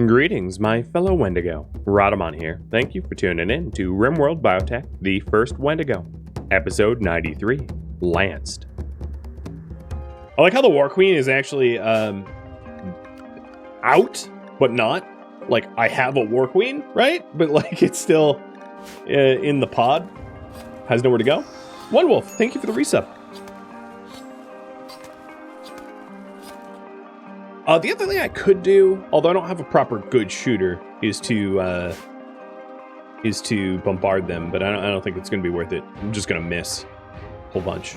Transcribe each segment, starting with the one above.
Greetings, my fellow Wendigo. Rhadamant here. Thank you for tuning in to RimWorld Biotech, the first Wendigo. Episode 93, Lanced. I like how the War Queen is actually, out, but not. Like, I have a War Queen, right? But, like, it's still in the pod. Has nowhere to go. One Wolf, thank you for the resub. The other thing I could do, although I don't have a proper good shooter, is to bombard them, but I don't think it's going to be worth it. I'm just going to miss a whole bunch.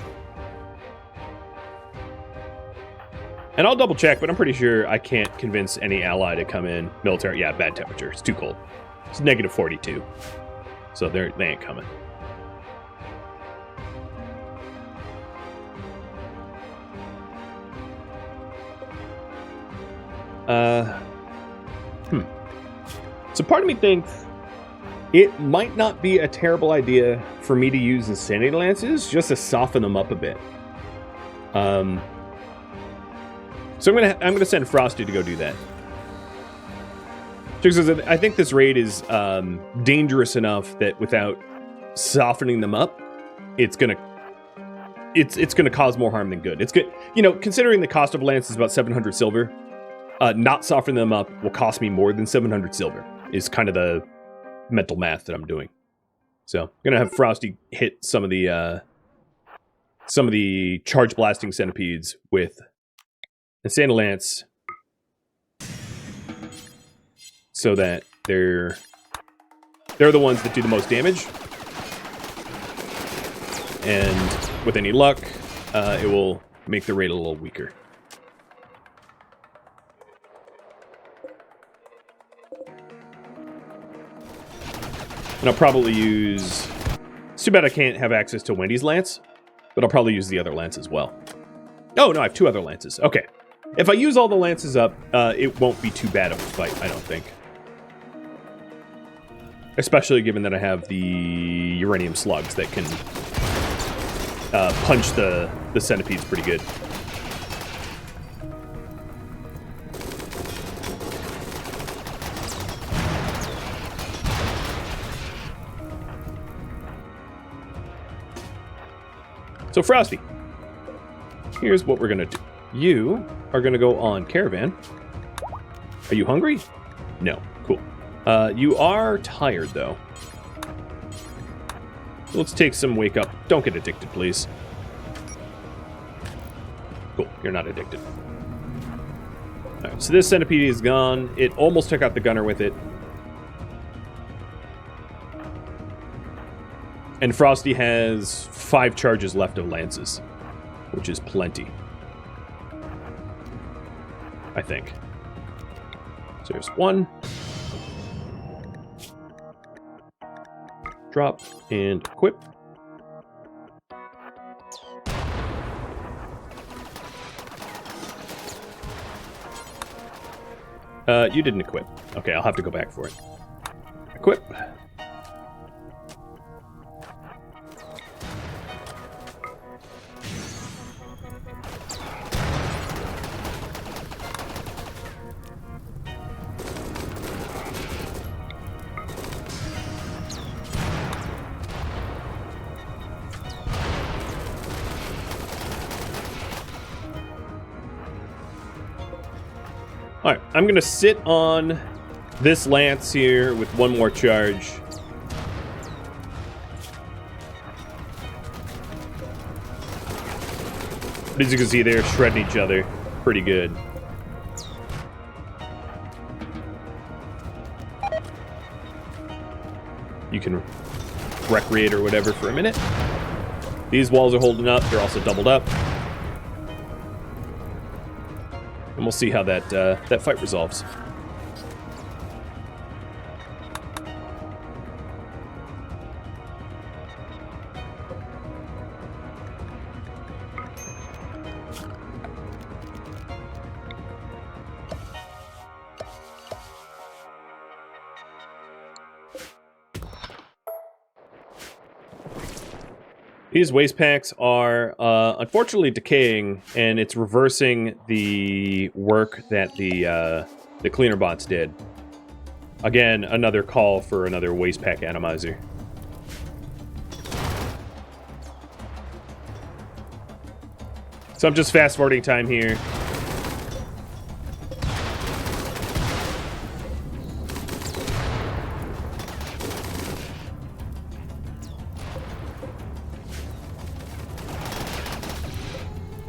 And I'll double check, but I'm pretty sure I can't convince any ally to come in. Military, yeah, bad temperature. It's too cold. It's negative 42. So they ain't coming. So part of me thinks it might not be a terrible idea for me to use Insanity Lances just to soften them up a bit. So I'm gonna send Frosty to go do that. Because I think this raid is dangerous enough that without softening them up, it's gonna cause more harm than good. It's good, you know, considering the cost of lance is about 700 silver. Not softening them up will cost me more than 700 silver, is kind of the mental math that I'm doing. So I'm gonna have Frosty hit some of the charge blasting centipedes with Insanity Lance, so that they're the ones that do the most damage. And with any luck, it will make the raid a little weaker. And I'll probably use... It's too bad I can't have access to Wendy's lance, but I'll probably use the other lance as well. Oh, no, I have two other lances. Okay. If I use all the lances up, it won't be too bad of a fight, I don't think. Especially given that I have the uranium slugs that can punch the centipedes pretty good. So Frosty, here's what we're gonna do. You are gonna go on caravan. Are you hungry? No, cool. You are tired though. So let's take some wake up. Don't get addicted, please. Cool, you're not addicted. All right, so this centipede is gone. It almost took out the gunner with it. And Frosty has 5 charges left of lances, which is plenty, I think. So here's 1. Drop and equip. You didn't equip. Okay, I'll have to go back for it. Equip. Alright, I'm going to sit on this lance here with 1 more charge. But as you can see, they're shredding each other pretty good. You can recreate or whatever for a minute. These walls are holding up. They're also doubled up. And we'll see how that fight resolves. These waste packs are unfortunately decaying, and it's reversing the work that the cleaner bots did. Again, another call for another waste pack atomizer. So I'm just fast forwarding time here.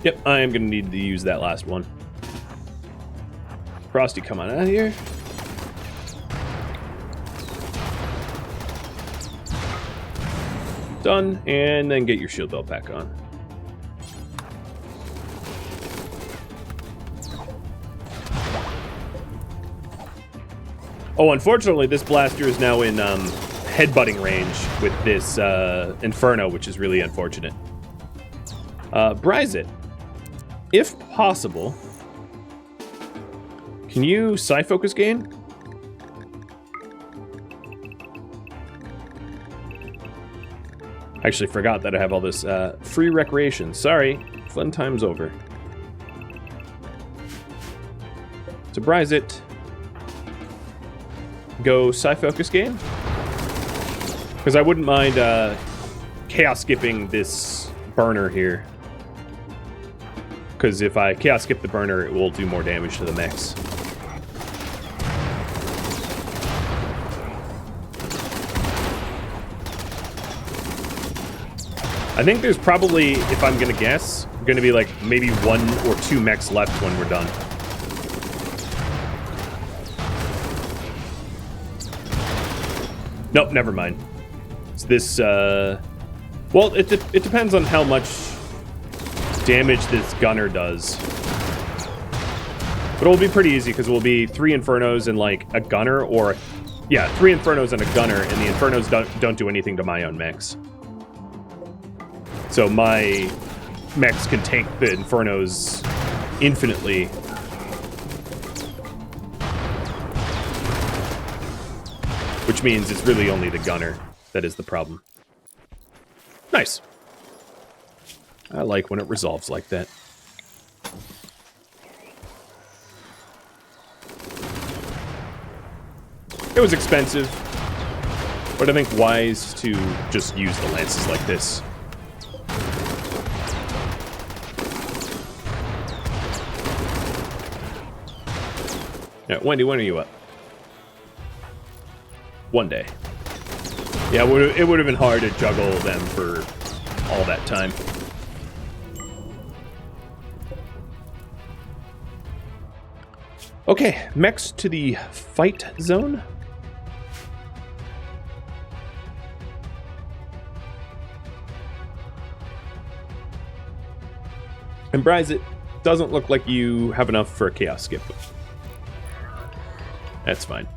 Yep, I am going to need to use that last one. Frosty, come on out of here. Done, and then get your shield belt back on. Oh, unfortunately, this blaster is now in headbutting range with this Inferno, which is really unfortunate. Bryze it. If possible, can you Psi-Focus gain? I actually forgot that I have all this free recreation. Sorry, fun time's over. So Bryze it. Go Psi-Focus gain. Because I wouldn't mind chaos skipping this burner here. Because if I chaos skip the burner, it will do more damage to the mechs. I think there's probably, if I'm gonna guess, gonna be like maybe 1 or 2 mechs left when we're done. Nope, never mind. It's this, well, it depends on how much damage this gunner does. But it'll be pretty easy, because it will be 3 Infernos and, like, a gunner, or... Yeah, 3 Infernos and a gunner, and the Infernos don't do anything to my own mechs. So my mechs can take the Infernos infinitely. Which means it's really only the gunner that is the problem. Nice. I like when it resolves like that. It was expensive, but I think wise to just use the lances like this. Yeah, Wendy, when are you up? One day. Yeah, it would have been hard to juggle them for all that time. Okay, mechs to the fight zone. And Bryze, it doesn't look like you have enough for a chaos skip. That's fine.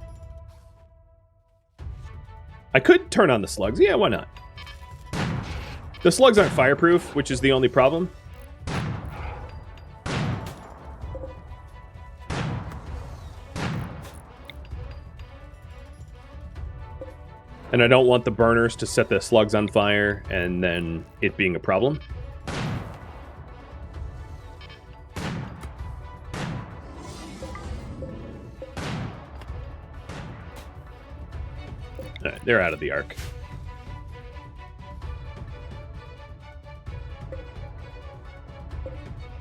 I could turn on the slugs. Yeah, why not? The slugs aren't fireproof, which is the only problem. And I don't want the burners to set the slugs on fire and then it being a problem. Alright, they're out of the arc.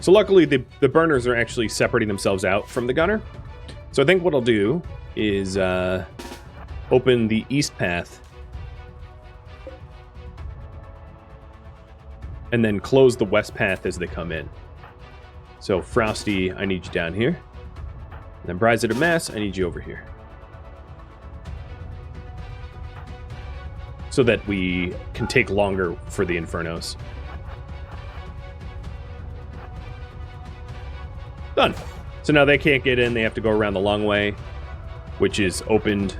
So luckily the burners are actually separating themselves out from the gunner. So I think what I'll do is open the east path and then close the west path as they come in. So Frosty, I need you down here. And then Bryze of Mass, I need you over here. So that we can take longer for the Infernos. Done. So now they can't get in, they have to go around the long way, which is opened.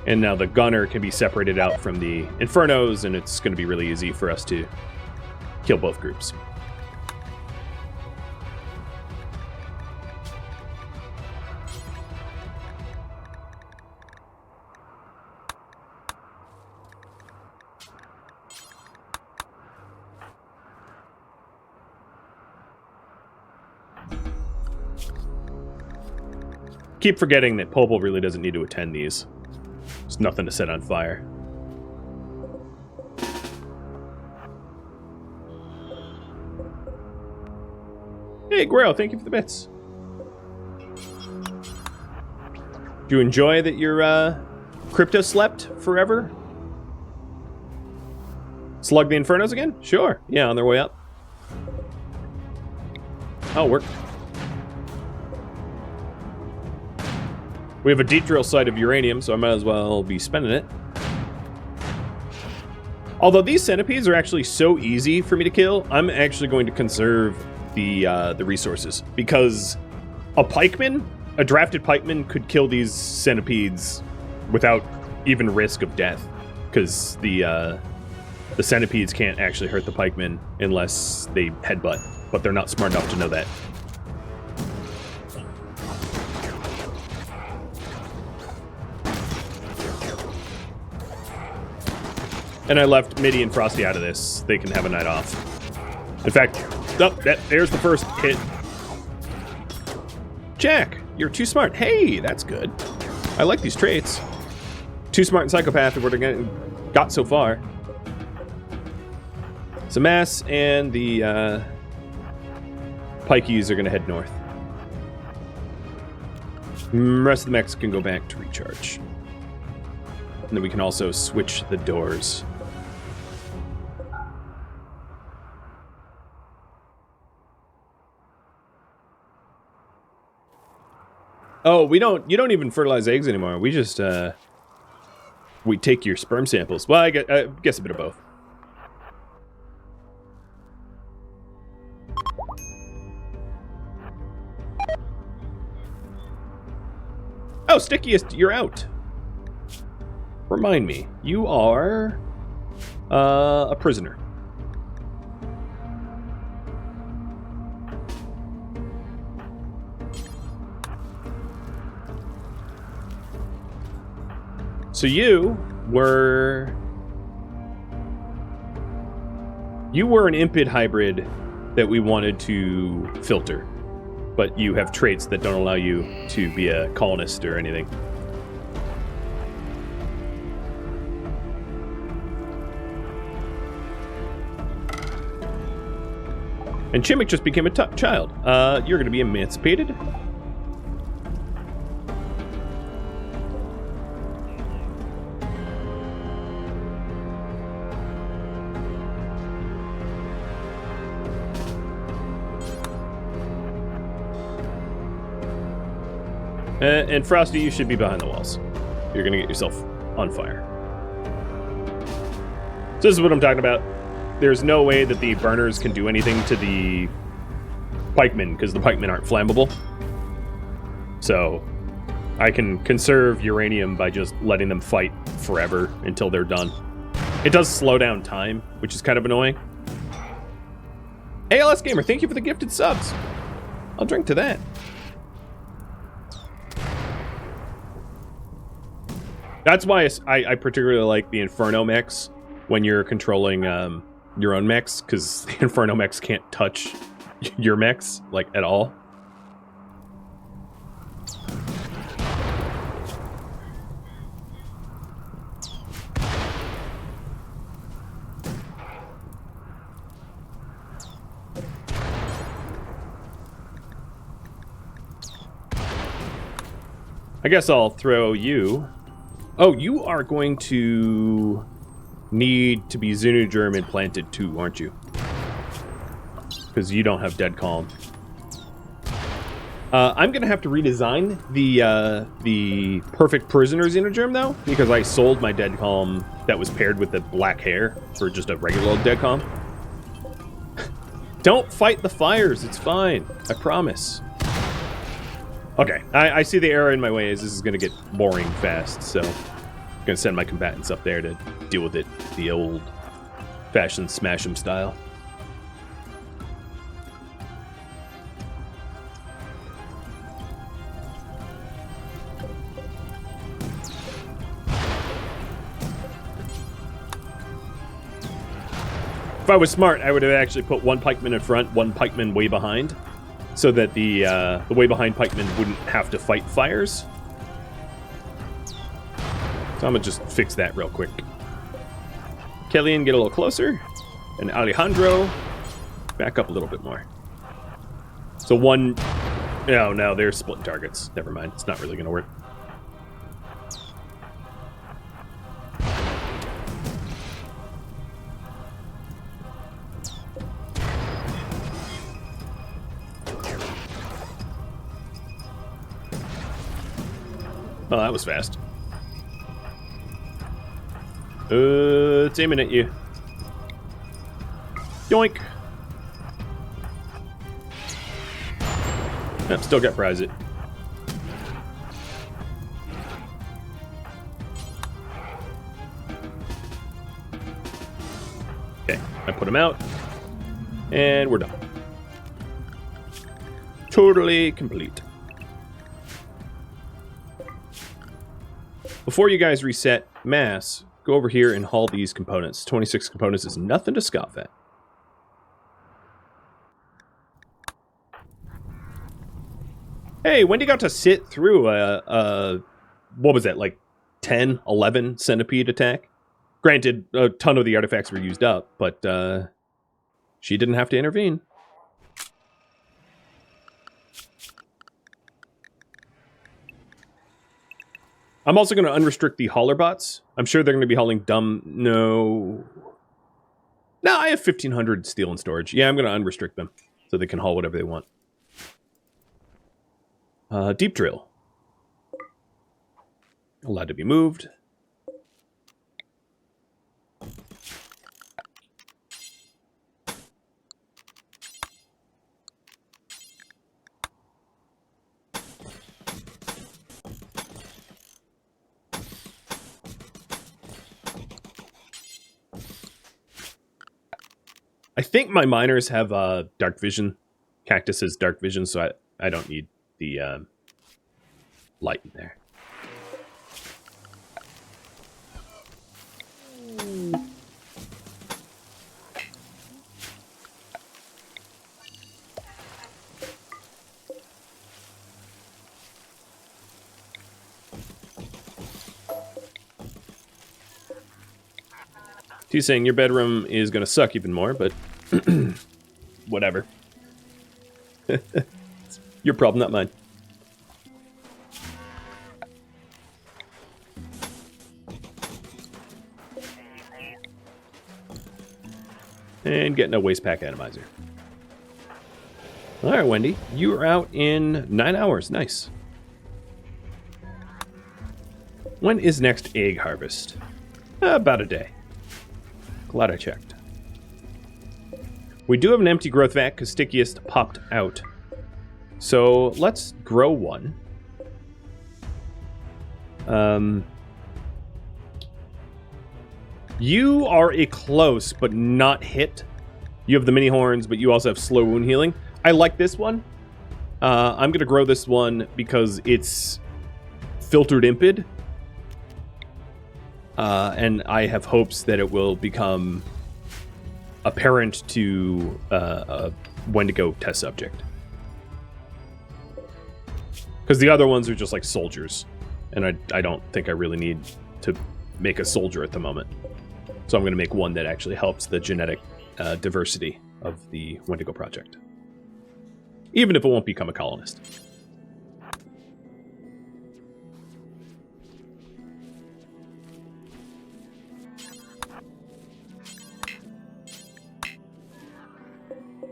And now the gunner can be separated out from the Infernos, and it's going to be really easy for us to kill both groups. Keep forgetting that Popol really doesn't need to attend these. There's nothing to set on fire. Hey, Grail, thank you for the bits. Do you enjoy that your crypto slept forever? Slug the Infernos again? Sure. Yeah, on their way up. Oh, worked. We have a deep drill site of uranium, so I might as well be spending it. Although these centipedes are actually so easy for me to kill, I'm actually going to conserve the resources, because a pikeman, a drafted pikeman, could kill these centipedes without even risk of death, because the centipedes can't actually hurt the pikemen unless they headbutt, but they're not smart enough to know that. And I left Mitty and Frosty out of this. They can have a night off. In fact, oh, there's the first hit. Jack, you're too smart. Hey, that's good. I like these traits. Too smart and psychopath are what I got so far. So Mass and the Pikeys are going to head north. The rest of the mechs can go back to recharge. And then we can also switch the doors. Oh, you don't even fertilize eggs anymore. We just, we take your sperm samples. Well, I guess a bit of both. Oh, Stickiest, you're out. Remind me, you are a prisoner. So you were an impid hybrid that we wanted to filter, but you have traits that don't allow you to be a colonist or anything. And Chimmick just became a child. You're going to be emancipated. And Frosty, you should be behind the walls. You're going to get yourself on fire. So this is what I'm talking about. There's no way that the burners can do anything to the pikemen, because the pikemen aren't flammable. So I can conserve uranium by just letting them fight forever until they're done. It does slow down time, which is kind of annoying. ALS Gamer, thank you for the gifted subs. I'll drink to that. That's why I particularly like the Inferno mechs when you're controlling your own mechs, because the Inferno mechs can't touch your mechs, like, at all. I guess I'll throw you... Oh, you are going to need to be xenogerm implanted too, aren't you? Because you don't have dead calm. I'm gonna have to redesign the perfect prisoner xenogerm though, because I sold my dead calm that was paired with the black hair for just a regular old dead calm. Don't fight the fires, it's fine. I promise. Okay, I see the error in my ways. This is gonna get boring fast, so I'm gonna send my combatants up there to deal with it the old-fashioned smash 'em style. If I was smart, I would have actually put one pikeman in front, one pikeman way behind, so that the way behind pikemen wouldn't have to fight fires. So I'm gonna just fix that real quick. Kellyanne, get a little closer. And Alejandro, back up a little bit more. So one... Oh, no, they're splitting targets. Never mind. It's not really going to work. Oh, that was fast. It's aiming at you. Yoink. Yep, still got prize it. Okay, I put him out. And we're done. Totally complete. Before you guys reset mass, go over here and haul these components. 26 components is nothing to scoff at. Hey, Wendy got to sit through a what was that, like 10, 11 centipede attack? Granted, a ton of the artifacts were used up, but she didn't have to intervene. I'm also going to unrestrict the hauler bots. I'm sure they're going to be hauling dumb... No, I have 1,500 steel in storage. Yeah, I'm going to unrestrict them so they can haul whatever they want. Deep drill. Allowed to be moved. I think my miners have dark vision. Cactus has dark vision, so I don't need the light in there. He's saying your bedroom is going to suck even more, but whatever. Your problem, not mine. And getting a waste pack atomizer. All right, Wendy, you are out in 9 hours. Nice. When is next egg harvest? About a day. Glad I checked. We do have an empty growth vat because Stickiest popped out. So let's grow one. You are a close but not hit. You have the mini horns, but you also have slow wound healing. I like this one. I'm going to grow this one because it's filtered impid. And I have hopes that it will become apparent to a Wendigo test subject. Because the other ones are just like soldiers. And I don't think I really need to make a soldier at the moment. So I'm going to make one that actually helps the genetic diversity of the Wendigo project. Even if it won't become a colonist.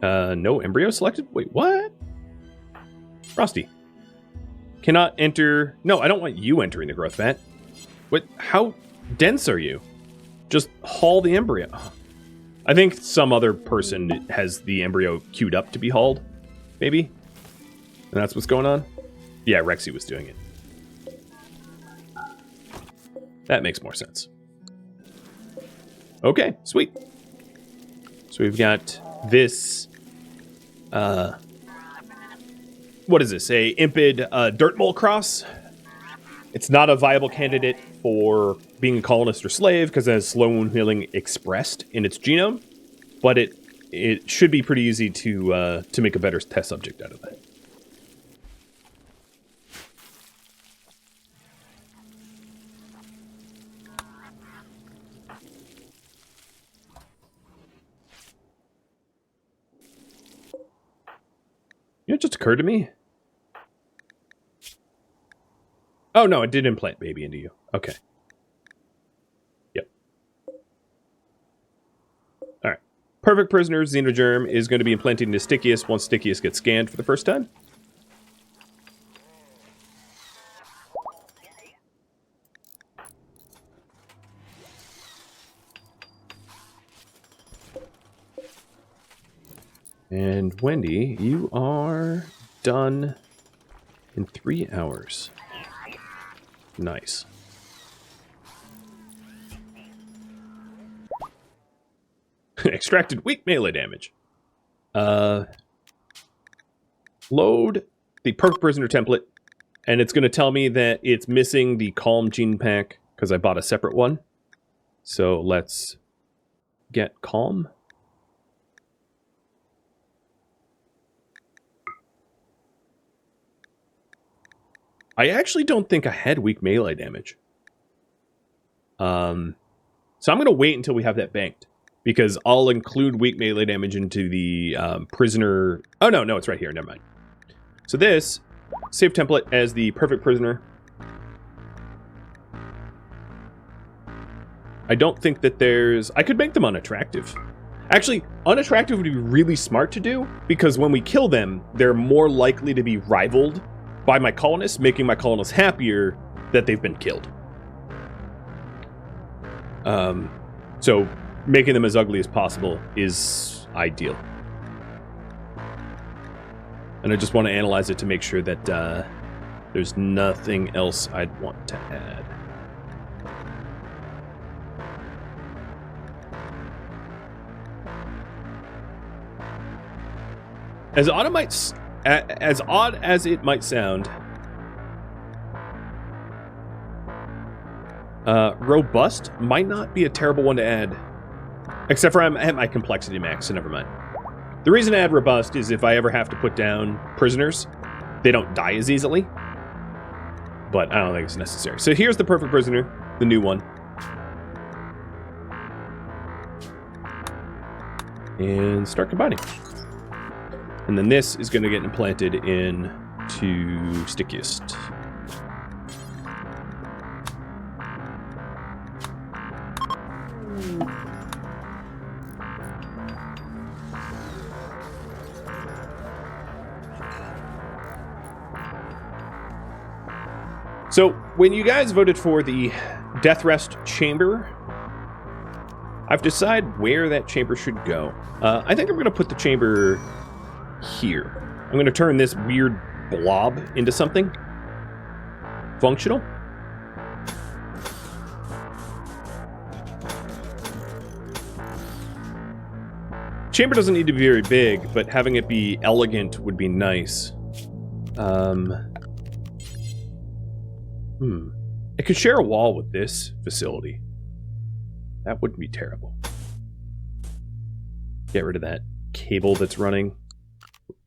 No embryo selected? Wait, what? Frosty. Cannot enter... No, I don't want you entering the growth vat. What? How dense are you? Just haul the embryo. I think some other person has the embryo queued up to be hauled. Maybe? And that's what's going on? Yeah, Rexy was doing it. That makes more sense. Okay, sweet. So we've got this... what is this? A impid dirt mole cross. It's not a viable candidate for being a colonist or slave because it has slow wound healing expressed in its genome, but it it should be pretty easy to make a better test subject out of that. You know, it just occurred to me. Oh, no, it did implant baby into you. Okay. Yep. All right. Perfect prisoner, xenogerm, is going to be implanted into Stickiest once Stickiest gets scanned for the first time. And Wendy, you are done in 3 hours. Nice. Extracted weak melee damage. Load the perfect prisoner template, and it's going to tell me that it's missing the calm gene pack because I bought a separate one. So let's get calm. I actually don't think I had weak melee damage. So I'm going to wait until we have that banked, because I'll include weak melee damage into the prisoner. Oh, no, it's right here. Never mind. So this, save template as the perfect prisoner. I don't think that there's... I could make them unattractive. Actually, unattractive would be really smart to do, because when we kill them, they're more likely to be rivaled by my colonists, making my colonists happier that they've been killed. So making them as ugly as possible is ideal. And I just want to analyze it to make sure that there's nothing else I'd want to add. As odd as it might sound, robust might not be a terrible one to add. Except for I'm at my complexity max, so never mind. The reason I add robust is if I ever have to put down prisoners, they don't die as easily. But I don't think it's necessary. So here's the perfect prisoner, the new one. And start combining. And then this is going to get implanted into Stickiest. So, when you guys voted for the Death Rest Chamber, I've decided where that chamber should go. I think I'm going to put the chamber here. I'm going to turn this weird blob into something functional. Chamber doesn't need to be very big, but having it be elegant would be nice. It could share a wall with this facility. That wouldn't be terrible. Get rid of that cable that's running.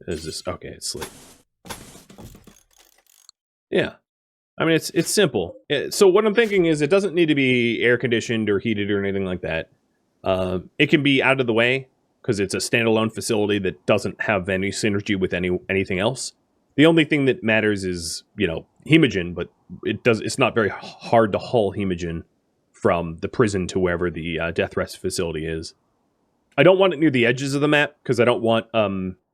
Is this okay? It's sleep. Yeah, I mean it's simple. So what I'm thinking is it doesn't need to be air conditioned or heated or anything like that. It can be out of the way because it's a standalone facility that doesn't have any synergy with anything else. The only thing that matters is, you know, hemogen, but it's not very hard to haul hemogen from the prison to wherever the death rest facility is. I don't want it near the edges of the map because I don't want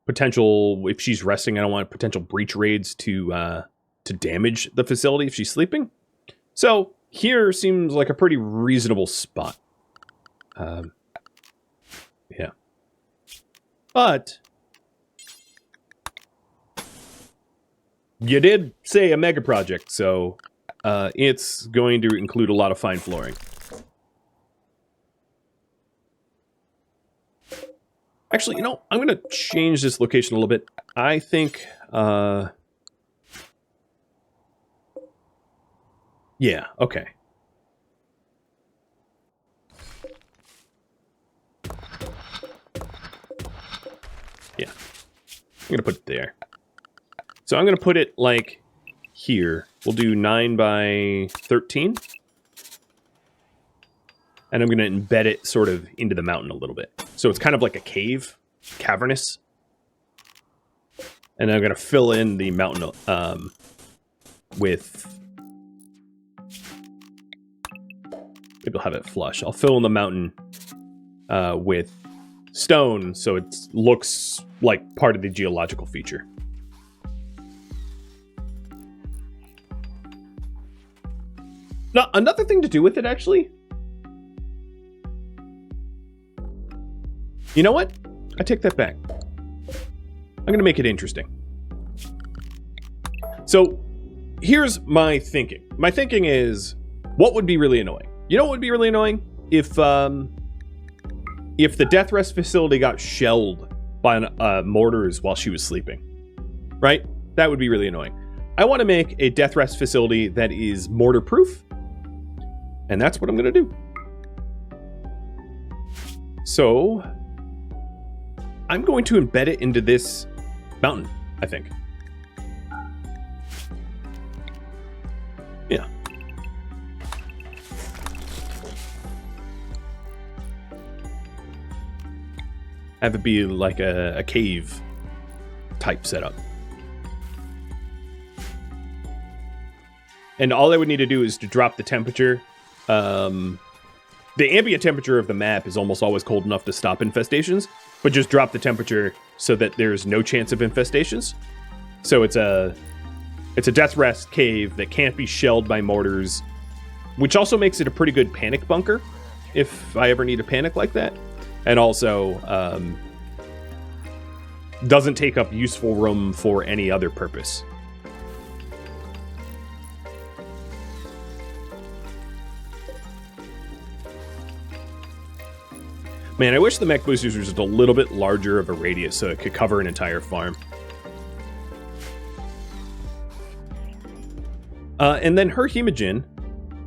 potential, if she's resting, I don't want potential breach raids to damage the facility if she's sleeping. So here seems like a pretty reasonable spot. Yeah. But you did say a mega project, so it's going to include a lot of fine flooring. Actually, you know, I'm going to change this location a little bit. I think, yeah, okay. I'm going to put it there. So I'm going to put it like here. We'll do 9 by 13. And I'm going to embed it sort of into the mountain a little bit. So it's kind of like a cave, cavernous. And I'm going to fill in the mountain with... Maybe I'll have it flush. I'll fill in the mountain with stone so it looks like part of the geological feature. Now, another thing to do with it, actually. You know what? I take that back. I'm going to make it interesting. So, here's my thinking. My thinking is, what would be really annoying? You know what would be really annoying? If the death rest facility got shelled by mortars while she was sleeping. Right? That would be really annoying. I want to make a death rest facility that is mortar-proof. And that's what I'm going to do. So, I'm going to embed it into this mountain, I think. Yeah. Have it be like a cave type setup. And all I would need to do is to drop the temperature. The ambient temperature of the map is almost always cold enough to stop infestations, but just drop the temperature so that there's no chance of infestations. So it's a death rest cave that can't be shelled by mortars, which also makes it a pretty good panic bunker if I ever need a panic like that. And also doesn't take up useful room for any other purpose. Man, I wish the mech boosters were just a little bit larger of a radius so it could cover an entire farm. And then her hemogen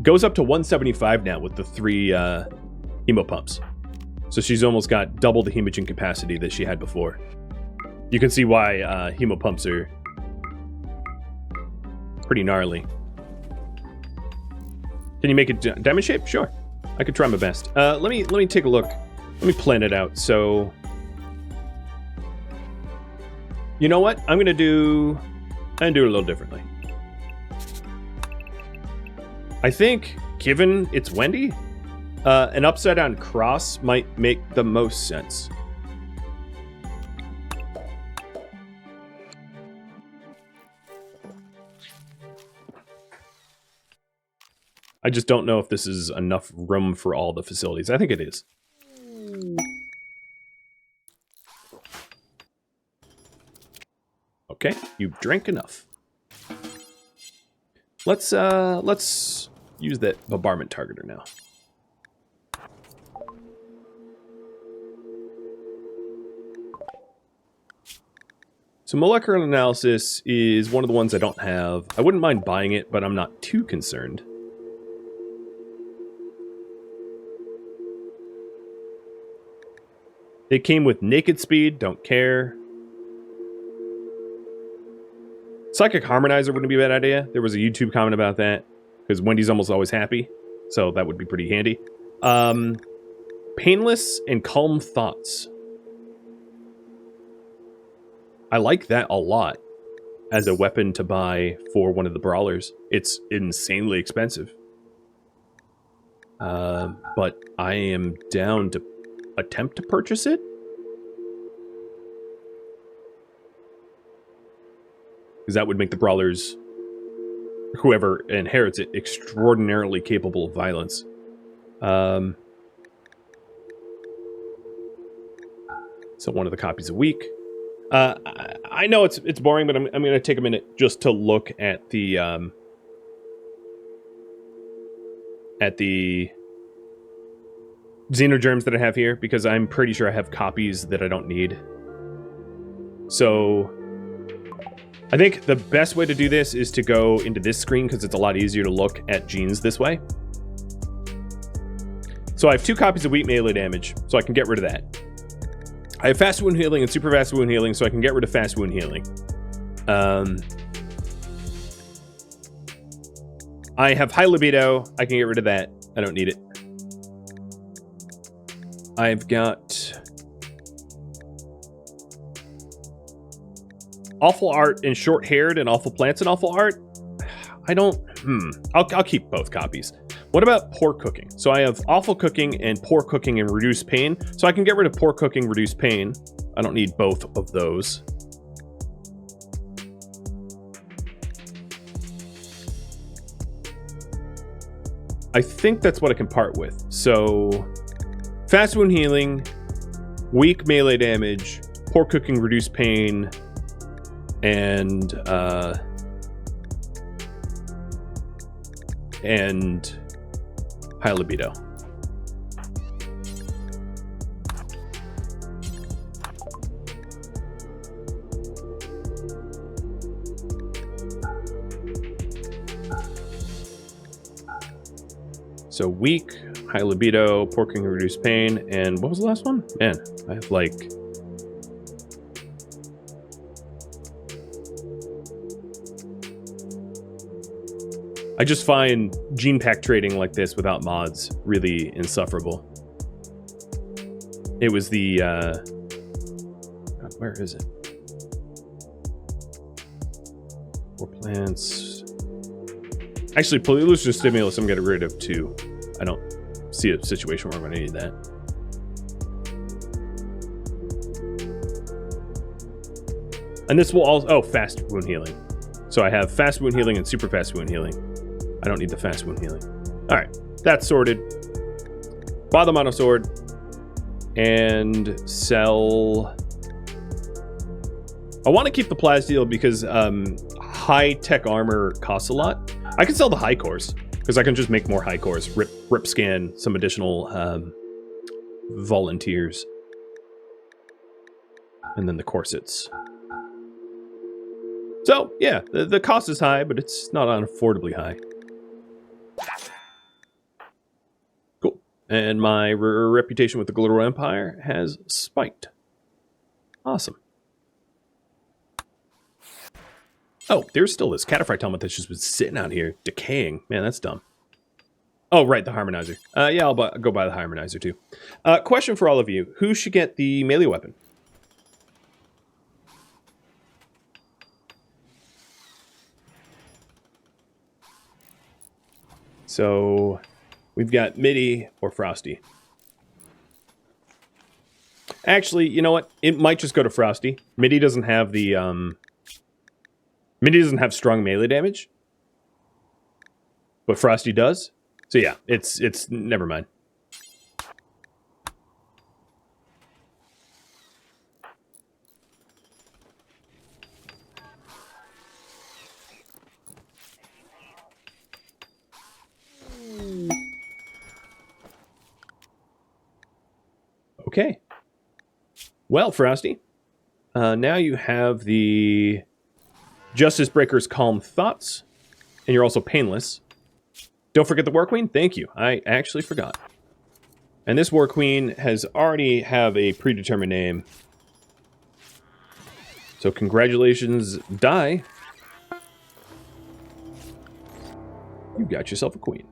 goes up to 175 now with the 3 hemo pumps. So she's almost got double the hemogen capacity that she had before. You can see why hemo pumps are pretty gnarly. Can you make it diamond shape? Sure. I could try my best. Let me take a look. Let me plan it out. So, you know what? I'm gonna do it a little differently. I think, given it's Wendy, an upside down cross might make the most sense. I just don't know if this is enough room for all the facilities. I think it is. Okay, you've drank enough. Let's use that bombardment targeter now. So molecular analysis is one of the ones I don't have. I wouldn't mind buying it, but I'm not too concerned. They came with naked speed, don't care. Psychic Harmonizer wouldn't be a bad idea. There was a YouTube comment about that, because Wendy's almost always happy, so that would be pretty handy. Painless and Calm Thoughts. I like that a lot as a weapon to buy for one of the brawlers. It's insanely expensive. But I am down to attempt to purchase it. Because that would make the brawlers, whoever inherits it, extraordinarily capable of violence. So one of the copies a week. I know it's boring, but I'm going to take a minute just to look at the xenogerms that I have here, because I'm pretty sure I have copies that I don't need. So I think the best way to do this is to go into this screen, because it's a lot easier to look at genes this way. So I have 2 copies of weak melee damage, so I can get rid of that. I have fast wound healing and super fast wound healing, so I can get rid of fast wound healing. I have high libido. I can get rid of that. I don't need it. I've got awful art and short-haired and awful plants and awful art. I don't... I'll keep both copies. What about poor cooking? So I have awful cooking and poor cooking and reduced pain. So I can get rid of poor cooking, reduced pain. I don't need both of those. I think that's what I can part with. So fast wound healing, weak melee damage, poor cooking, reduced pain, and high libido. So weak, high libido, poor cooking, reduced pain, and what was the last one? Man, I have like... I just find gene pack trading like this without mods really insufferable. It was the, God, where is it? More plants. Actually, pollution stimulus I'm getting rid of too. I don't see a situation where I'm gonna need that. And this will also, oh, fast wound healing. So I have fast wound healing and super fast wound healing. I don't need the fast wound healing. All right, that's sorted. Buy the mono sword and sell. I want to keep the plasdeal because high tech armor costs a lot. I can sell the high cores because I can just make more high cores. Rip scan some additional volunteers, and then the corsets. So yeah, the cost is high, but it's not unaffordably high. Cool. And my reputation with the Glitterworld Empire has spiked. Awesome. Oh, there's still this Cataphractite helmet that's just been sitting out here, decaying. Man, that's dumb. Oh, right, the Harmonizer. Yeah, I'll go buy the Harmonizer, too. Question for all of you. Who should get the melee weapon? So, we've got Mitty or Frosty. Actually, you know what? It might just go to Frosty. Mitty doesn't have the, Mitty doesn't have strong melee damage. But Frosty does. So yeah, it's never mind. Okay. Well, Frosty, now you have the Justice Breaker's Calm Thoughts, and you're also painless. Don't forget the War Queen. Thank you. I actually forgot. And this War Queen has already have a predetermined name. So congratulations, Die. You got yourself a queen.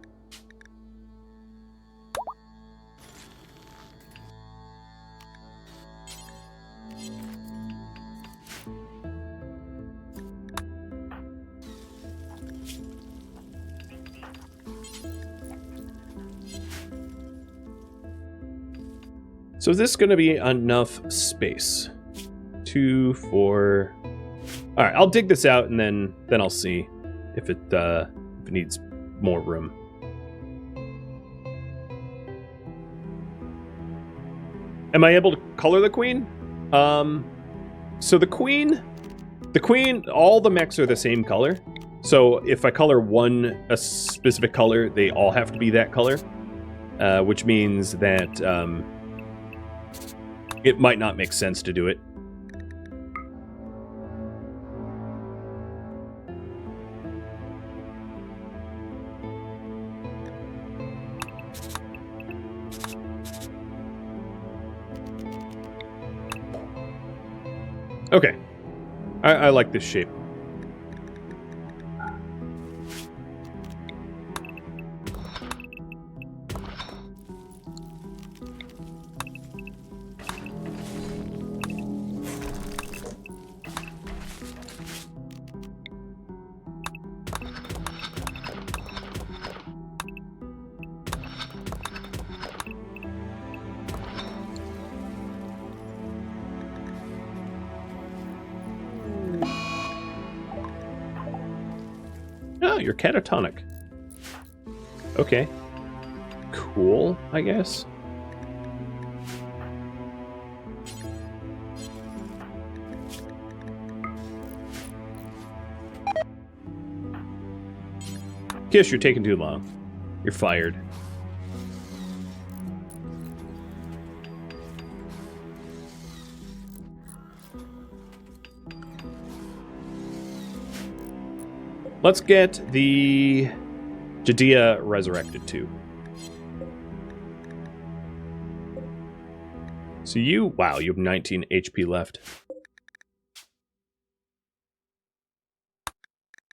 So is this going to be enough space? 2, 4... All right, I'll dig this out and then I'll see if it needs more room. Am I able to color the queen? So the queen, all the mechs are the same color. So if I color a specific color, they all have to be that color, which means that it might not make sense to do it. Okay. I like this shape. Oh, you're catatonic. Okay. Cool, I guess. Kiss, you're taking too long. You're fired. Let's get the Judea resurrected too. So you, wow, you have 19 HP left.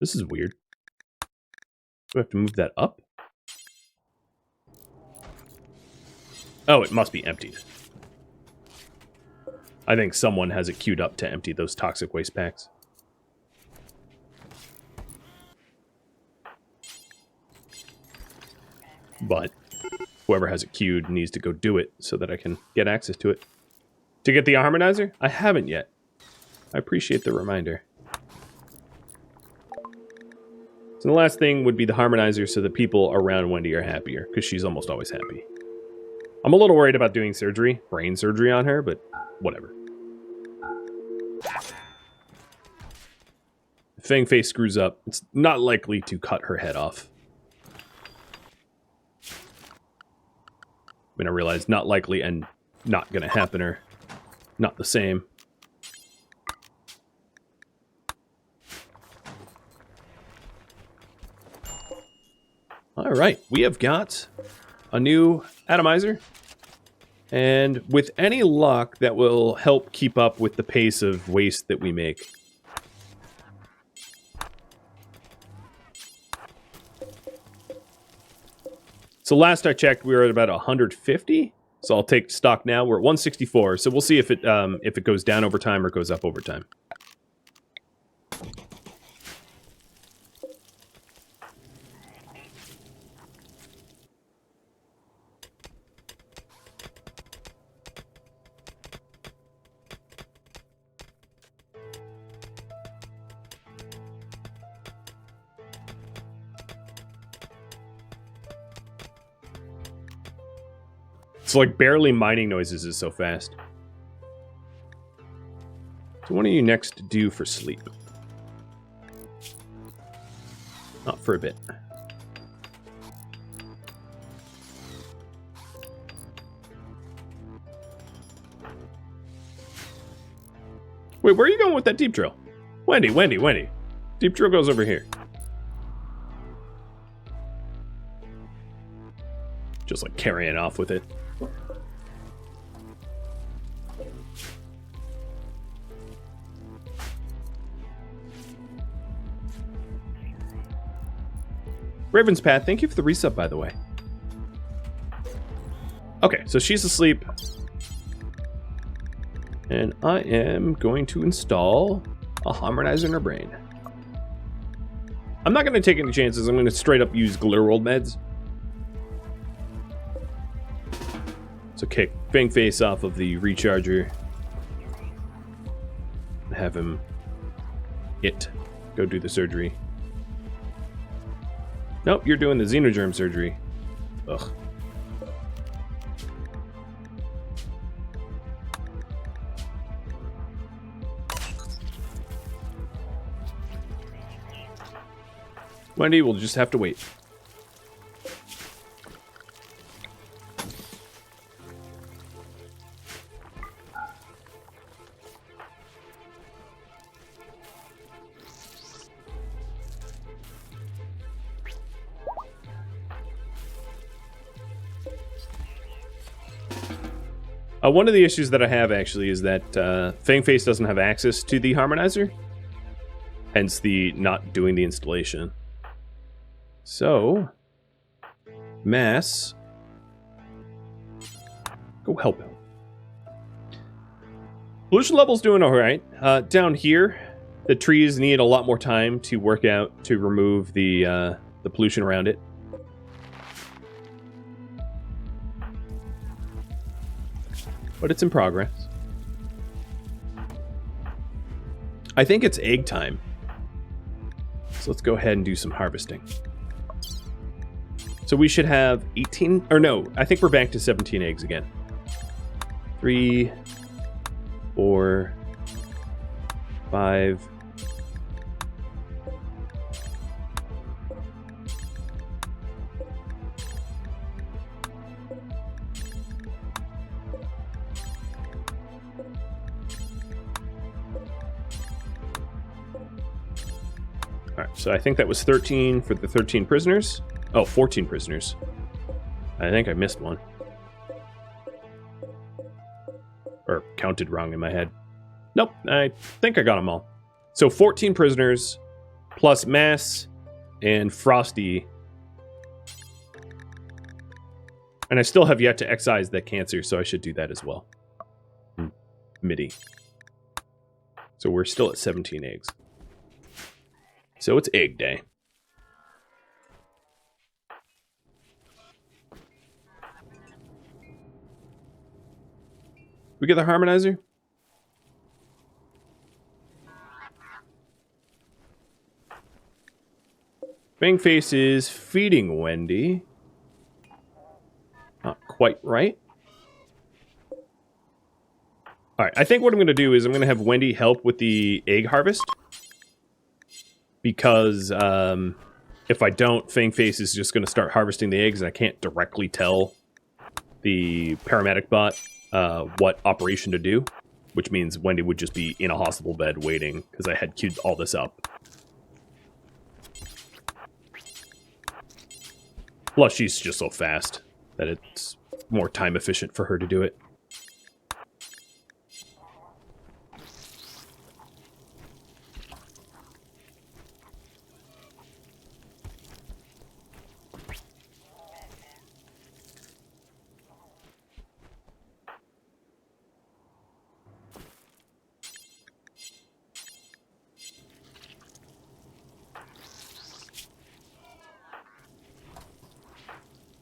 This is weird. Do I have to move that up? Oh, it must be emptied. I think someone has it queued up to empty those toxic waste packs. But whoever has it queued needs to go do it so that I can get access to it. To get the harmonizer? I haven't yet. I appreciate the reminder. So the last thing would be the harmonizer so that people around Wendy are happier, because she's almost always happy. I'm a little worried about doing surgery, brain surgery on her, but whatever. If Fang Face screws up, it's not likely to cut her head off. I mean, I realize not likely and not gonna happen are not the same. Alright, we have got a new atomizer. And with any luck, that will help keep up with the pace of waste that we make. So last I checked, we were at about 150. So I'll take stock now. We're at 164. So we'll see if it goes down over time or goes up over time. It's like barely mining noises is so fast. So what are you next due for sleep? Not for a bit. Wait, where are you going with that deep drill? Wendy. Deep drill goes over here. Just like carrying off with it. Raven's Path, thank you for the resub, by the way. Okay, so she's asleep. And I am going to install a harmonizer in her brain. I'm not going to take any chances. I'm going to straight up use glitterworld meds. So kick Fang Face off of the recharger. And have him go do the surgery. Nope, you're doing the xenogerm surgery. Ugh. Wendy will just have to wait. One of the issues that I have actually is that Fangface doesn't have access to the harmonizer, hence the not doing the installation. So, Mass, go help him. Pollution level's doing alright. Down here, the trees need a lot more time to work out to remove the pollution around it. But it's in progress. I think it's egg time. So let's go ahead and do some harvesting. So we should have 18, or no, I think we're back to 17 eggs again. 3, 4, 5. All right, so I think that was 13 for the 13 prisoners. Oh, 14 prisoners. I think I missed one. Or counted wrong in my head. Nope, I think I got them all. So 14 prisoners, plus Mass and Frosty. And I still have yet to excise that cancer, so I should do that as well. MIDI. So we're still at 17 eggs. So it's egg day. We get the harmonizer? Fangface is feeding Wendy. Not quite right. Alright, I think what I'm going to do is I'm going to have Wendy help with the egg harvest. Because if I don't, Fangface is just going to start harvesting the eggs and I can't directly tell the paramedic bot what operation to do, which means Wendy would just be in a hospital bed waiting because I had queued all this up. Plus, she's just so fast that it's more time efficient for her to do it.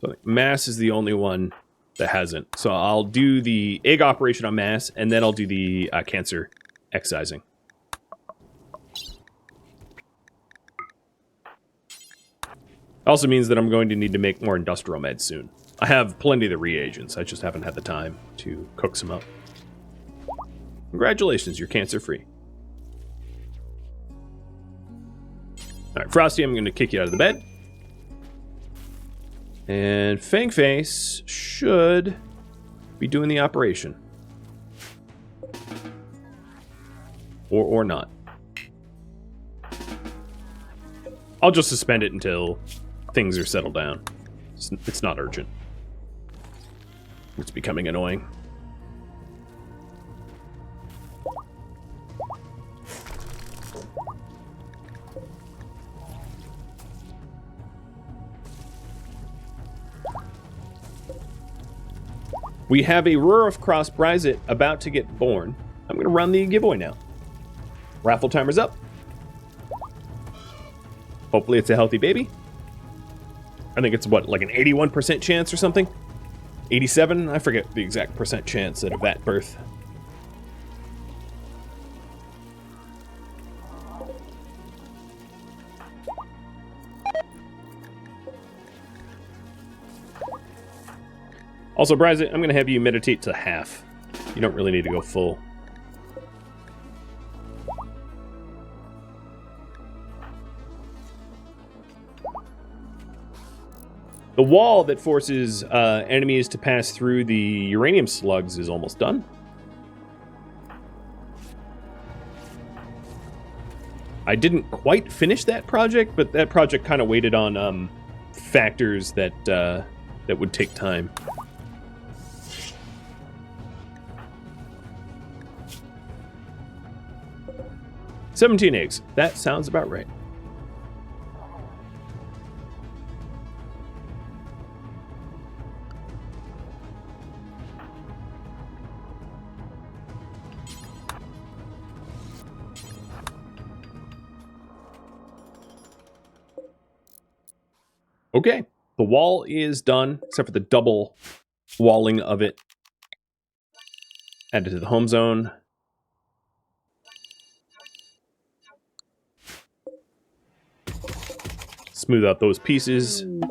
So Mass is the only one that hasn't. So I'll do the egg operation on Mass, and then I'll do the cancer excising. Also means that I'm going to need to make more industrial meds soon. I have plenty of the reagents. I just haven't had the time to cook some up. Congratulations, you're cancer-free. All right, Frosty, I'm going to kick you out of the bed. And Fangface should be doing the operation. Or not. I'll just suspend it until things are settled down. It's not urgent. It's becoming annoying. We have a Rurif Cross Brizet about to get born. I'm going to run the giveaway now. Raffle timer's up. Hopefully it's a healthy baby. I think it's, what, like an 81% chance or something? 87? I forget the exact percent chance at a vat birth. Also, Brizet, I'm going to have you meditate to half. You don't really need to go full. The wall that forces enemies to pass through the uranium slugs is almost done. I didn't quite finish that project, but that project kind of waited on factors that that would take time. 17 eggs. That sounds about right. Okay, the wall is done, except for the double walling of it. Added to the home zone. Smooth out those pieces. And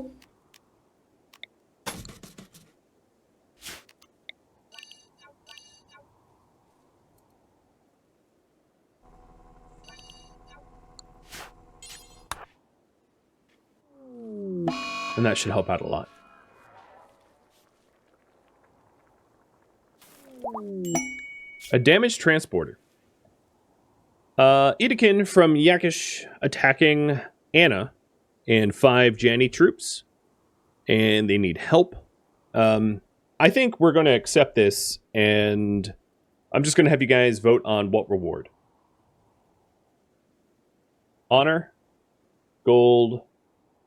that should help out a lot. A damaged transporter. Edekin from Yakish attacking Anna and 5 Janny troops. And they need help. I think we're going to accept this, and I'm just going to have you guys vote on what reward. Honor, gold,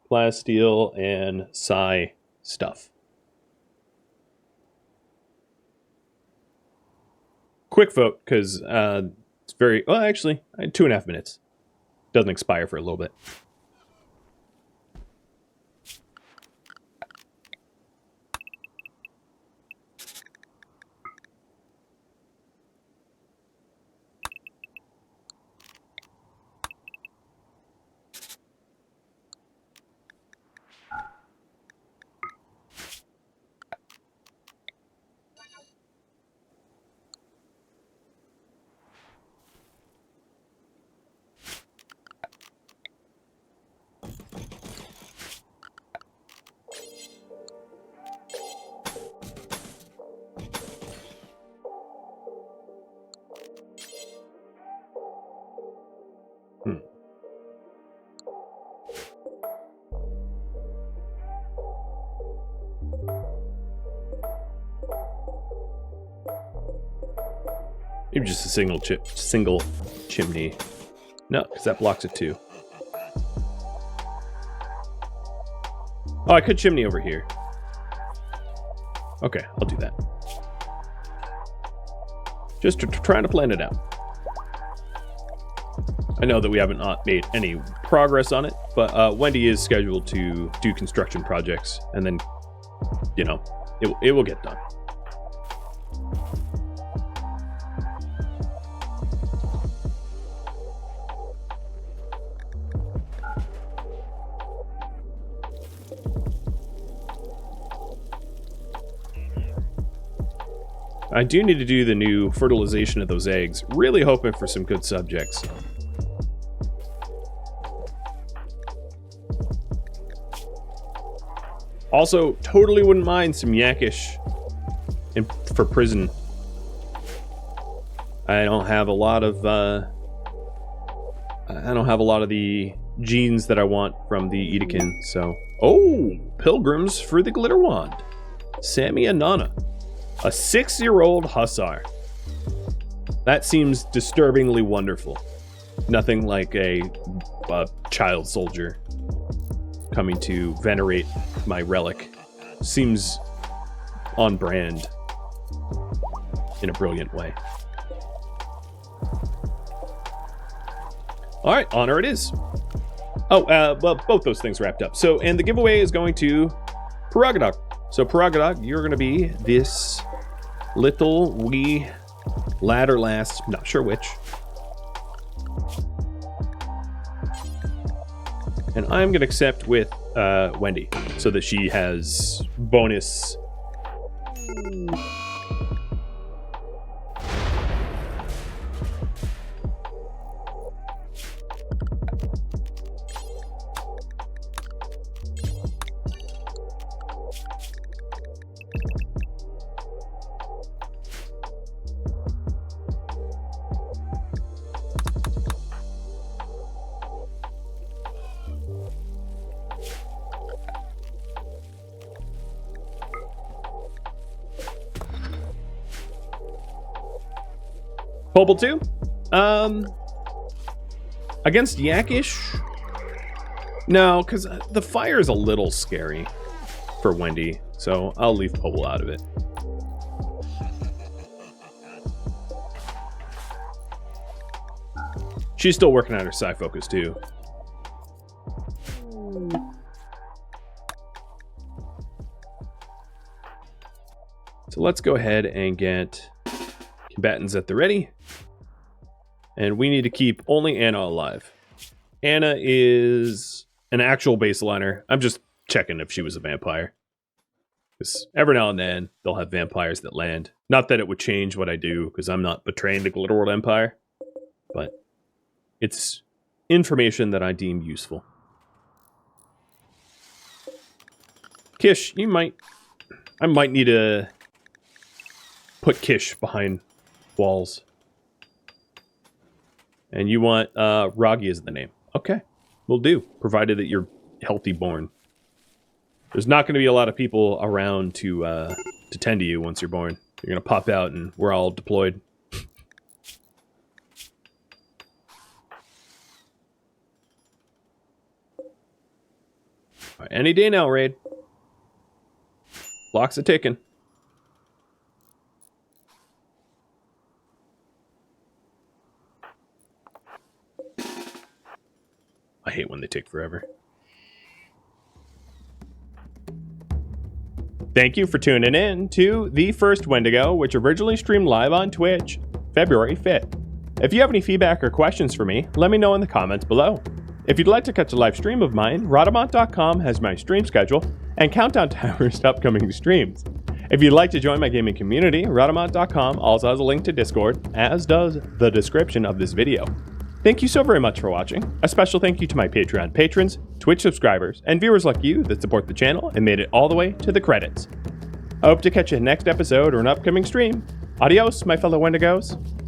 plasteel, and psi stuff. Quick vote, because it's very... Well, actually, 2.5 minutes. Doesn't expire for a little bit. Maybe just a single chimney. No, because that blocks it too. Oh, I could chimney over here. Okay, I'll do that. Just trying to plan it out. I know that we haven't made any progress on it, but Wendy is scheduled to do construction projects, and then, you know, it will get done. I do need to do the new fertilization of those eggs. Really hoping for some good subjects. Also, totally wouldn't mind some Yakish for prison. I don't have a lot of the genes that I want from the Edekin, so... Oh! Pilgrims for the Glitter Wand. Sammy and Nana. A 6-year-old hussar. That seems disturbingly wonderful. Nothing like a child soldier coming to venerate my relic. Seems on brand in a brilliant way. All right, honor it is. Oh, well, both those things wrapped up. So, and the giveaway is going to Paragadog. So, Paragadog, you're going to be this little wee lad or lass, not sure which. And I'm going to accept with Wendy so that she has bonus. Pobble 2? Against Yakish? No, because the fire is a little scary for Wendy, so I'll leave Pobble out of it. She's still working on her psi focus too. So let's go ahead and get combatants at the ready. And we need to keep only Anna alive. Anna is an actual baseliner. I'm just checking if she was a vampire. Because every now and then, they'll have vampires that land. Not that it would change what I do, because I'm not betraying the Glitterworld Empire. But it's information that I deem useful. Kish, I might need to put Kish behind walls. And you want Ragi as the name. Okay, will do, provided that you're healthy born. There's not going to be a lot of people around to tend to you once you're born. You're going to pop out and we're all deployed. All right, any day now, Raid. Clock's a ticking. I hate when they take forever. Thank you for tuning in to the first Wendigo, which originally streamed live on Twitch, February 5th. If you have any feedback or questions for me, let me know in the comments below. If you'd like to catch a live stream of mine, Rhadamant.com has my stream schedule and countdown timers to upcoming streams. If you'd like to join my gaming community, Rhadamant.com also has a link to Discord, as does the description of this video. Thank you so very much for watching. A special thank you to my Patreon patrons, Twitch subscribers, and viewers like you that support the channel and made it all the way to the credits. I hope to catch you in the next episode or an upcoming stream. Adios, my fellow Wendigos.